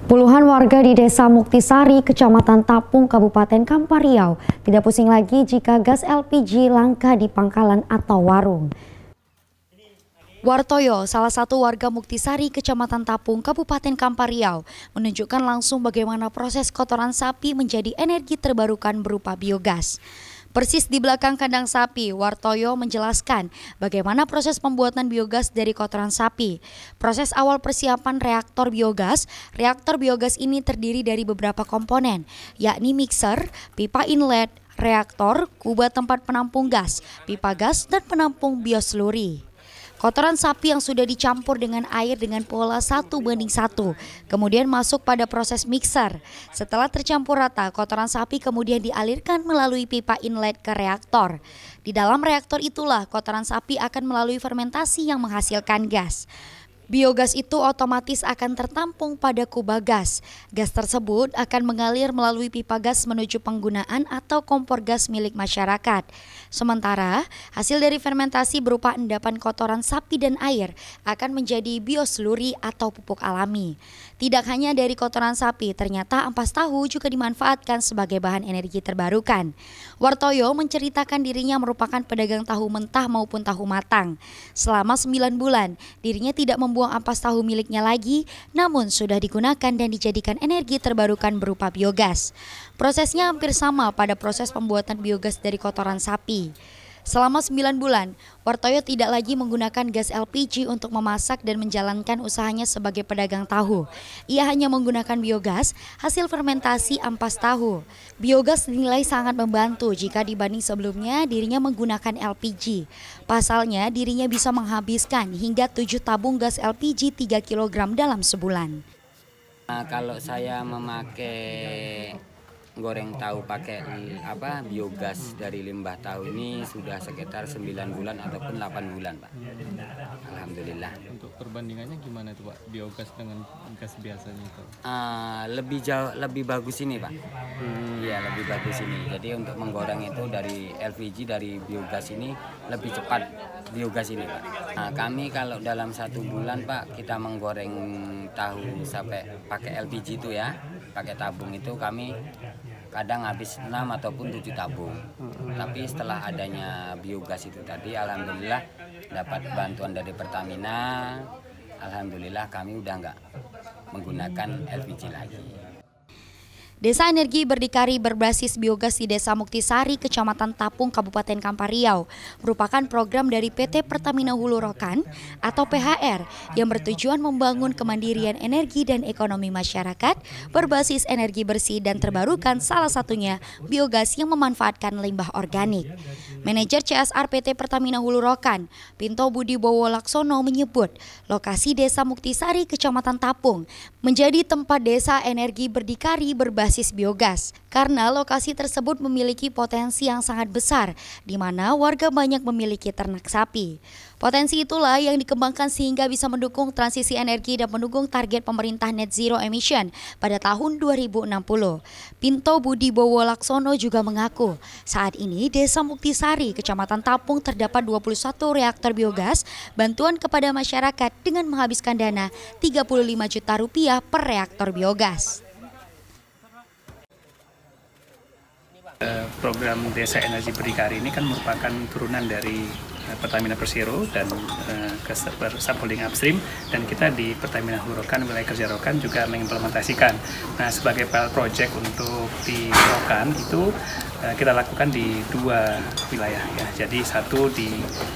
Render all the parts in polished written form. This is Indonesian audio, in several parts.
Puluhan warga di Desa Muktisari, Kecamatan Tapung, Kabupaten Kampar Riau tidak pusing lagi jika gas LPG langka di pangkalan atau warung. Wartoyo, salah satu warga Muktisari, Kecamatan Tapung, Kabupaten Kampar Riau, menunjukkan langsung bagaimana proses kotoran sapi menjadi energi terbarukan berupa biogas. Persis di belakang kandang sapi, Wartoyo menjelaskan bagaimana proses pembuatan biogas dari kotoran sapi. Proses awal persiapan reaktor biogas ini terdiri dari beberapa komponen, yakni mixer, pipa inlet, reaktor, kubah tempat penampung gas, pipa gas, dan penampung biosluri. Kotoran sapi yang sudah dicampur dengan air dengan pola 1:1, kemudian masuk pada proses mixer. Setelah tercampur rata, kotoran sapi kemudian dialirkan melalui pipa inlet ke reaktor. Di dalam reaktor itulah kotoran sapi akan melalui fermentasi yang menghasilkan gas. Biogas itu otomatis akan tertampung pada kubah gas. Gas tersebut akan mengalir melalui pipa gas menuju penggunaan atau kompor gas milik masyarakat. Sementara, hasil dari fermentasi berupa endapan kotoran sapi dan air akan menjadi biosluri atau pupuk alami. Tidak hanya dari kotoran sapi, ternyata ampas tahu juga dimanfaatkan sebagai bahan energi terbarukan. Wartoyo menceritakan dirinya merupakan pedagang tahu mentah maupun tahu matang. Selama 9 bulan, dirinya tidak membuang ampas tahu miliknya lagi, namun sudah digunakan dan dijadikan energi terbarukan berupa biogas. Prosesnya hampir sama pada proses pembuatan biogas dari kotoran sapi. Selama 9 bulan, Wartoyo tidak lagi menggunakan gas LPG untuk memasak dan menjalankan usahanya sebagai pedagang tahu. Ia hanya menggunakan biogas hasil fermentasi ampas tahu. Biogas dinilai sangat membantu jika dibanding sebelumnya dirinya menggunakan LPG. Pasalnya dirinya bisa menghabiskan hingga 7 tabung gas LPG 3 kg dalam sebulan. Kalau saya memakai goreng tahu pakai biogas dari limbah tahu ini sudah sekitar 9 bulan ataupun 8 bulan, Pak. Alhamdulillah. Untuk perbandingannya gimana tuh, Pak? Biogas dengan gas biasanya itu? Lebih bagus ini, Pak. Iya, lebih bagus ini. Jadi untuk menggoreng itu dari LPG, dari biogas ini lebih cepat biogas ini, Pak. Nah, kami kalau dalam 1 bulan, Pak, kita menggoreng tahu sampai pakai LPG itu ya, pakai tabung itu kami kadang habis 6 ataupun 7 tabung. Tapi setelah adanya biogas itu tadi, alhamdulillah dapat bantuan dari Pertamina. Alhamdulillah kami udah nggak menggunakan LPG lagi. Desa Energi Berdikari berbasis biogas di Desa Muktisari, Kecamatan Tapung, Kabupaten Kampar Riau merupakan program dari PT Pertamina Hulu Rokan atau PHR yang bertujuan membangun kemandirian energi dan ekonomi masyarakat berbasis energi bersih dan terbarukan, salah satunya biogas yang memanfaatkan limbah organik. Manajer CSR PT Pertamina Hulu Rokan, Pinto Budi Bowo Laksono menyebut lokasi Desa Muktisari, Kecamatan Tapung menjadi tempat Desa Energi Berdikari berbasis biogas karena lokasi tersebut memiliki potensi yang sangat besar di mana warga banyak memiliki ternak sapi. Potensi itulah yang dikembangkan sehingga bisa mendukung transisi energi dan mendukung target pemerintah net zero emission pada tahun 2060. Pinto Budi Bowo Laksono juga mengaku saat ini Desa Muktisari, Kecamatan Tapung terdapat 21 reaktor biogas bantuan kepada masyarakat dengan menghabiskan dana Rp35 juta per reaktor biogas. Program Desa Energi Berdikari ini kan merupakan turunan dari Pertamina Persero dan subholding upstream, dan kita di Pertamina Hulu Rokan, wilayah kerja Rokan juga mengimplementasikan. Nah, sebagai pilot project untuk di Rokan itu kita lakukan di 2 wilayah ya. Jadi satu di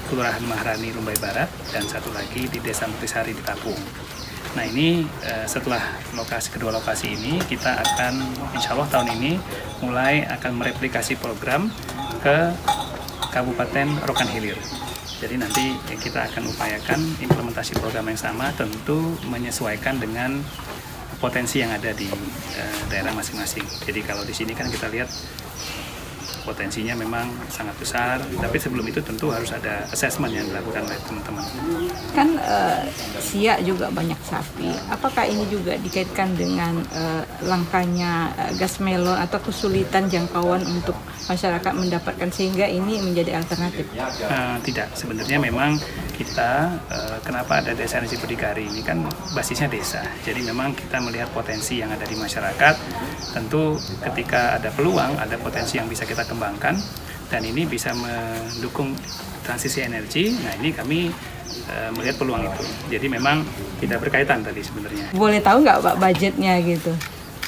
Kelurahan Maharani, Rumbai Barat, dan satu lagi di Desa Muktisari di Tapung. Nah, ini setelah kedua lokasi ini kita akan insya Allah tahun ini mulai akan mereplikasi program ke Kabupaten Rokan Hilir. Jadi nanti kita akan upayakan implementasi program yang sama, tentu menyesuaikan dengan potensi yang ada di daerah masing-masing. Jadi kalau di sini kan kita lihat potensinya memang sangat besar, tapi sebelum itu tentu harus ada assessment yang dilakukan oleh teman-teman. Kan siak juga banyak sapi, apakah ini juga dikaitkan dengan langkanya gas melon atau kesulitan jangkauan untuk masyarakat mendapatkan sehingga ini menjadi alternatif? Tidak, sebenarnya memang kita kenapa ada desa energi berdikari ini kan basisnya desa. Jadi memang kita melihat potensi yang ada di masyarakat. Tentu ketika ada peluang, ada potensi yang bisa kita kembangkan dan ini bisa mendukung transisi energi. Nah ini kami melihat peluang itu. Jadi memang tidak berkaitan tadi sebenarnya. Boleh tahu nggak Pak budgetnya gitu?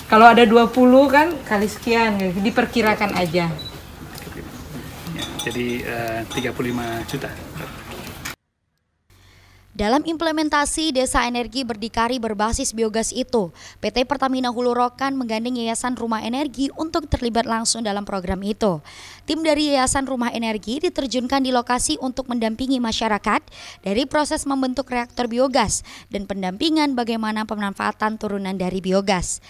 Kalau ada 20 kan kali sekian, diperkirakan aja. Ya, jadi 35 juta. Dalam implementasi Desa Energi Berdikari berbasis biogas itu, PT Pertamina Hulu Rokan menggandeng Yayasan Rumah Energi untuk terlibat langsung dalam program itu. Tim dari Yayasan Rumah Energi diterjunkan di lokasi untuk mendampingi masyarakat dari proses membentuk reaktor biogas dan pendampingan bagaimana pemanfaatan turunan dari biogas.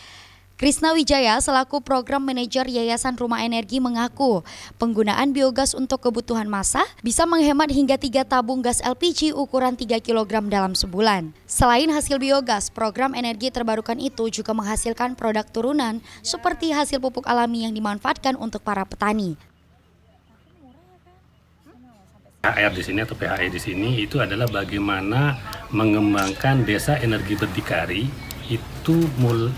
Krisna Wijaya selaku Program Manajer Yayasan Rumah Energi mengaku penggunaan biogas untuk kebutuhan masak bisa menghemat hingga 3 tabung gas LPG ukuran 3 kg dalam sebulan. Selain hasil biogas, program energi terbarukan itu juga menghasilkan produk turunan seperti hasil pupuk alami yang dimanfaatkan untuk para petani. PHR di sini atau PHE di sini itu adalah bagaimana mengembangkan desa energi berdikari. Itu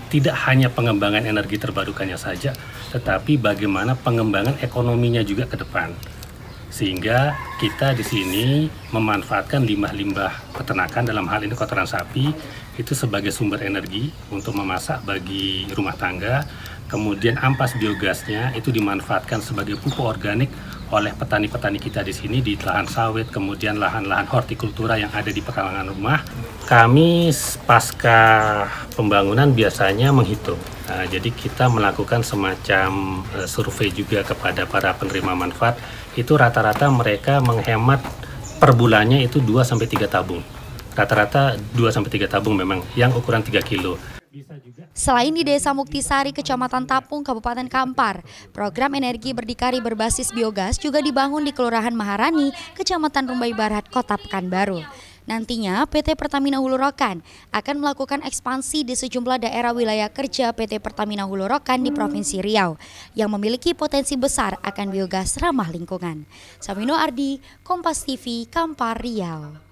tidak hanya pengembangan energi terbarukannya saja, tetapi bagaimana pengembangan ekonominya juga ke depan. Sehingga kita di sini memanfaatkan limbah-limbah peternakan, dalam hal ini kotoran sapi, itu sebagai sumber energi untuk memasak bagi rumah tangga. Kemudian ampas biogasnya itu dimanfaatkan sebagai pupuk organik oleh petani-petani kita di sini di lahan sawit, kemudian lahan-lahan hortikultura yang ada di pekarangan rumah. Kami pasca pembangunan biasanya menghitung. Nah, jadi kita melakukan semacam survei juga kepada para penerima manfaat. Itu rata-rata mereka menghemat per bulannya itu 2-3 tabung. Rata-rata 2-3 tabung memang yang ukuran 3 kilo. Selain di Desa Muktisari, Kecamatan Tapung, Kabupaten Kampar, program energi berdikari berbasis biogas juga dibangun di Kelurahan Maharani, Kecamatan Rumbai Barat, Kota Pekanbaru. Nantinya PT Pertamina Hulu Rokan akan melakukan ekspansi di sejumlah daerah wilayah kerja PT Pertamina Hulu Rokan di Provinsi Riau yang memiliki potensi besar akan biogas ramah lingkungan. Samino Ardi, Kompas TV, Kampar, Riau.